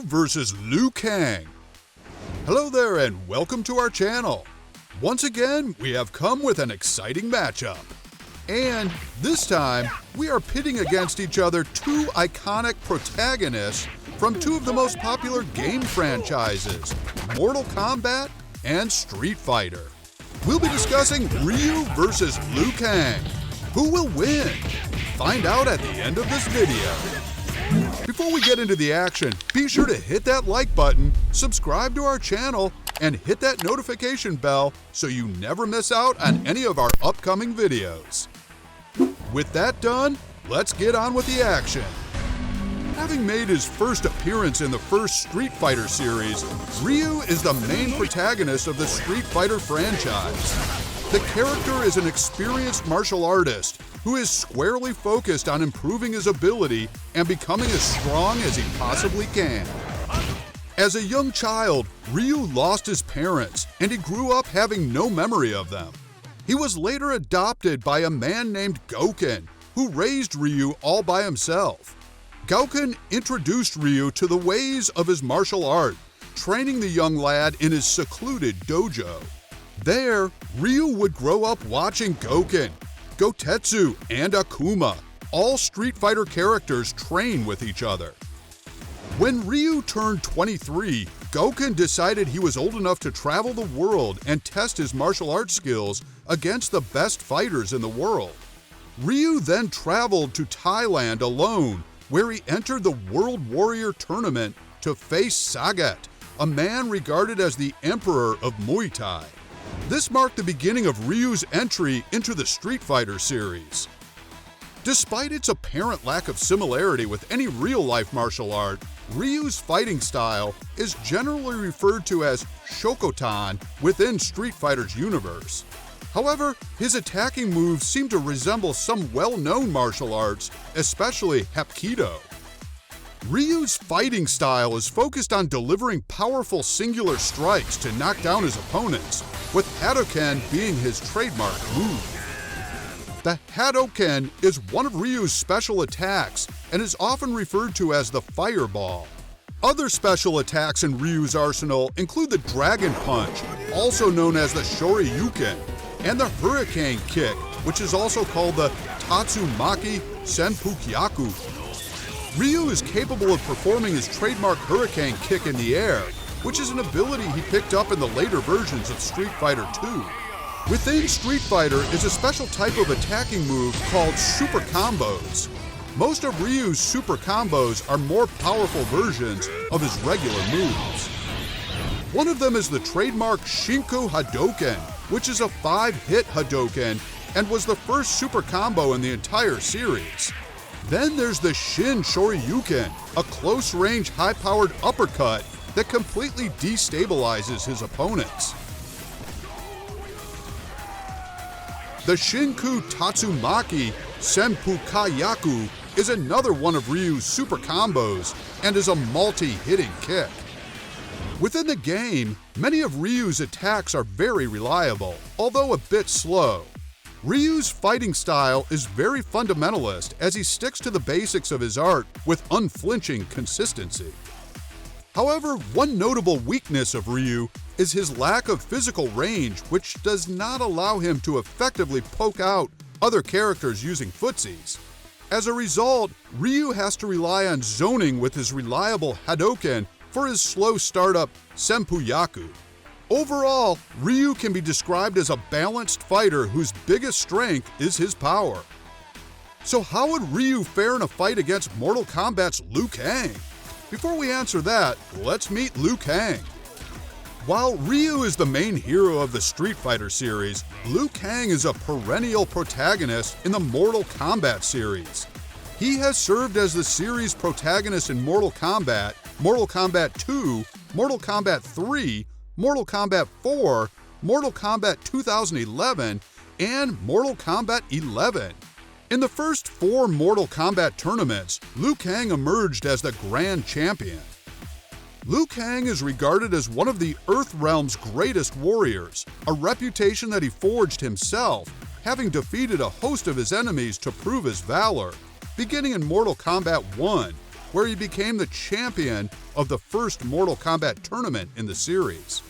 versus Liu Kang. Hello there and welcome to our channel. Once again, we have come with an exciting matchup. And this time, we are pitting against each other two iconic protagonists from two of the most popular game franchises, Mortal Kombat and Street Fighter. We'll be discussing Ryu versus Liu Kang. Who will win? Find out at the end of this video. Before we get into the action, be sure to hit that like button, subscribe to our channel, and hit that notification bell so you never miss out on any of our upcoming videos. With that done, let's get on with the action. Having made his first appearance in the first Street Fighter series, Ryu is the main protagonist of the Street Fighter franchise. The character is an experienced martial artist who is squarely focused on improving his ability and becoming as strong as he possibly can. As a young child, Ryu lost his parents and he grew up having no memory of them. He was later adopted by a man named GOUKEN, who raised Ryu all by himself. GOUKEN introduced Ryu to the ways of his martial art, training the young lad in his secluded dojo. There, Ryu would grow up watching GOUKEN, Gotetsu, and Akuma, all Street Fighter characters, train with each other. When Ryu turned 23, GOUKEN decided he was old enough to travel the world and test his martial arts skills against the best fighters in the world. Ryu then traveled to Thailand alone, where he entered the World Warrior Tournament to face Sagat, a man regarded as the Emperor of Muay Thai. This marked the beginning of Ryu's entry into the Street Fighter series. Despite its apparent lack of similarity with any real-life martial art, Ryu's fighting style is generally referred to as SHOKOTAN within Street Fighter's universe. However, his attacking moves seem to resemble some well-known martial arts, especially Hapkido. Ryu's fighting style is focused on delivering powerful singular strikes to knock down his opponents, with HADOKEN being his trademark move. The HADOKEN is one of Ryu's special attacks and is often referred to as the Fireball. Other special attacks in Ryu's arsenal include the Dragon Punch, also known as the Shoryuken, and the Hurricane Kick, which is also called the Tatsumaki Senpukyaku. Ryu is capable of performing his trademark Hurricane Kick in the air, which is an ability he picked up in the later versions of Street Fighter II. Within Street Fighter is a special type of attacking move called Super Combos. Most of Ryu's Super Combos are more powerful versions of his regular moves. One of them is the trademark Shinku Hadoken, which is a 5-hit Hadoken and was the first super combo in the entire series. Then there's the Shin Shoryuken, a close-range, high-powered uppercut that completely destabilizes his opponents. The Shinku Tatsumaki Senpukyaku is another one of Ryu's super combos and is a multi-hitting kick. Within the game, many of Ryu's attacks are very reliable, although a bit slow. Ryu's fighting style is very fundamentalist as he sticks to the basics of his art with unflinching consistency. However, one notable weakness of Ryu is his lack of physical range, which does not allow him to effectively poke out other characters using footsies. As a result, Ryu has to rely on zoning with his reliable Hadoken for his slow startup Senpukyaku. Overall, Ryu can be described as a balanced fighter whose biggest strength is his power. So how would Ryu fare in a fight against Mortal Kombat's Liu Kang? Before we answer that, let's meet Liu Kang. While Ryu is the main hero of the Street Fighter series, Liu Kang is a perennial protagonist in the Mortal Kombat series. He has served as the series protagonist in Mortal Kombat, Mortal Kombat 2, Mortal Kombat 3, Mortal Kombat 4, Mortal Kombat 2011, and Mortal Kombat 11. In the first 4 Mortal Kombat tournaments, Liu Kang emerged as the Grand Champion. Liu Kang is regarded as one of the Earth Realm's greatest warriors, a reputation that he forged himself, having defeated a host of his enemies to prove his valor, beginning in Mortal Kombat 1, where he became the champion of the first Mortal Kombat tournament in the series.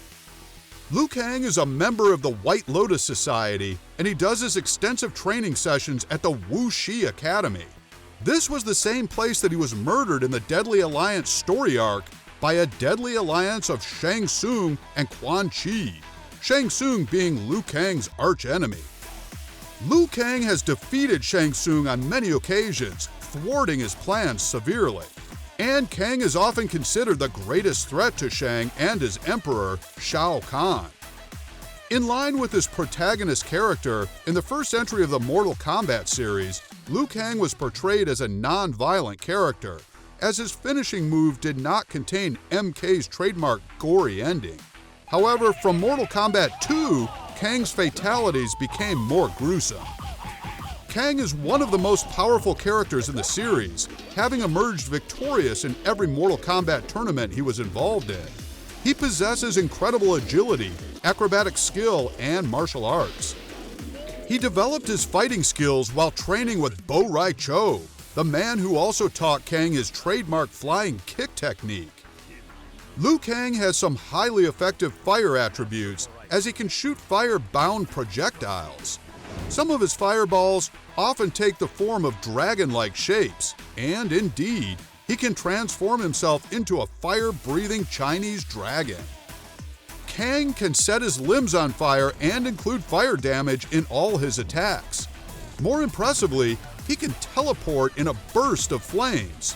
Liu Kang is a member of the White Lotus Society, and he does his extensive training sessions at the Wu Shi Academy. This was the same place that he was murdered in the Deadly Alliance story arc by a deadly alliance of Shang Tsung and Quan Chi, Shang Tsung being Liu Kang's archenemy. Liu Kang has defeated Shang Tsung on many occasions, thwarting his plans severely. And Kang is often considered the greatest threat to Shang and his emperor, Shao Kahn. In line with his protagonist character, in the first entry of the Mortal Kombat series, Liu Kang was portrayed as a non-violent character, as his finishing move did not contain MK's trademark gory ending. However, from Mortal Kombat 2, Kang's fatalities became more gruesome. Kang is one of the most powerful characters in the series, having emerged victorious in every Mortal Kombat tournament he was involved in. He possesses incredible agility, acrobatic skill, and martial arts. He developed his fighting skills while training with Bo Rai Cho, the man who also taught Kang his trademark flying kick technique. Liu Kang has some highly effective fire attributes, as he can shoot fire-bound projectiles. Some of his fireballs often take the form of dragon-like shapes, and indeed, he can transform himself into a fire-breathing Chinese dragon. Kang can set his limbs on fire and include fire damage in all his attacks. More impressively, he can teleport in a burst of flames.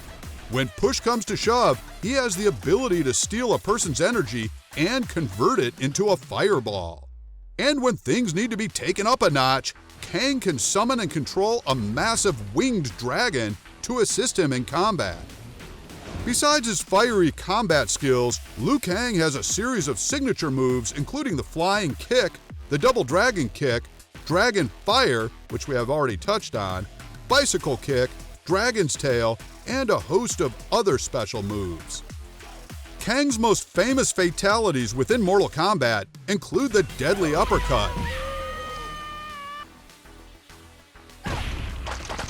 When push comes to shove, he has the ability to steal a person's energy and convert it into a fireball. And when things need to be taken up a notch, Kang can summon and control a massive winged dragon to assist him in combat. Besides his fiery combat skills, Liu Kang has a series of signature moves including the flying kick, the double dragon kick, dragon fire, which we have already touched on, bicycle kick, dragon's tail, and a host of other special moves. Kang's most famous fatalities within Mortal Kombat include the deadly uppercut,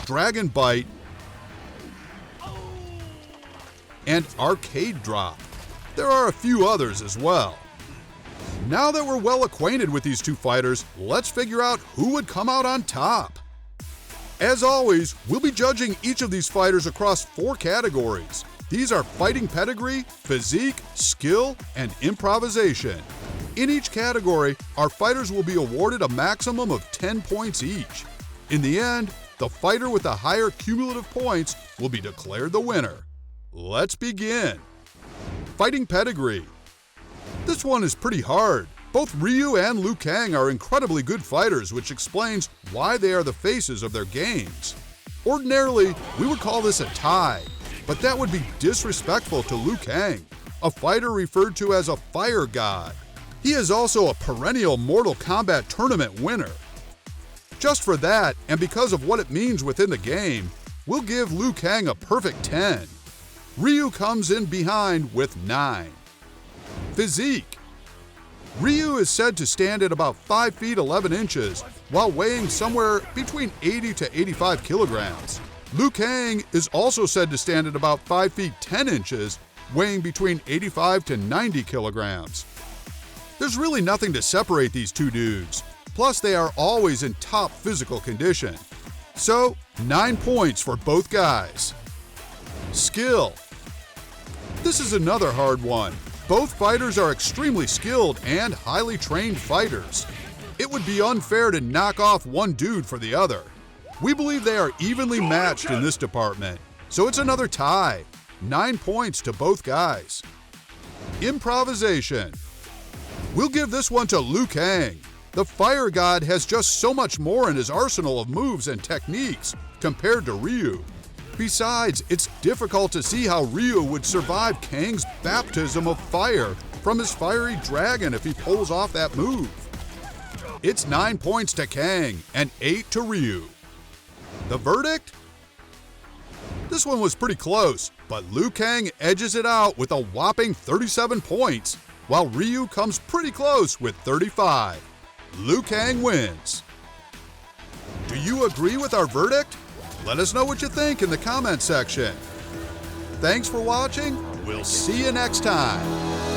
dragon bite, and arcade drop. There are a few others as well. Now that we're well acquainted with these two fighters, let's figure out who would come out on top. As always, we'll be judging each of these fighters across 4 categories. These are fighting pedigree, physique, skill, and improvisation. In each category, our fighters will be awarded a maximum of 10 points each. In the end, the fighter with the higher cumulative points will be declared the winner. Let's begin. Fighting pedigree. This one is pretty hard. Both Ryu and Liu Kang are incredibly good fighters, which explains why they are the faces of their games. Ordinarily, we would call this a tie, but that would be disrespectful to Liu Kang, a fighter referred to as a fire god. He is also a perennial Mortal Kombat tournament winner. Just for that, and because of what it means within the game, we'll give Liu Kang a perfect 10. Ryu comes in behind with 9. Physique. Ryu is said to stand at about 5 feet 11 inches, while weighing somewhere between 80 to 85 kilograms. Liu Kang is also said to stand at about 5 feet 10 inches, weighing between 85 to 90 kilograms. There's really nothing to separate these two dudes, plus they are always in top physical condition. So, 9 points for both guys. Skill. This is another hard one. Both fighters are extremely skilled and highly trained fighters. It would be unfair to knock off one dude for the other. We believe they are evenly matched in this department, so it's another tie. 9 points to both guys. Improvisation. We'll give this one to Liu Kang. The fire god has just so much more in his arsenal of moves and techniques compared to Ryu. Besides, it's difficult to see how Ryu would survive Kang's baptism of fire from his fiery dragon if he pulls off that move. It's 9 points to Kang and 8 to Ryu. The verdict? This one was pretty close, but Liu Kang edges it out with a whopping 37 points, while Ryu comes pretty close with 35. Liu Kang wins. Do you agree with our verdict? Let us know what you think in the comment section. Thanks for watching. We'll see you next time.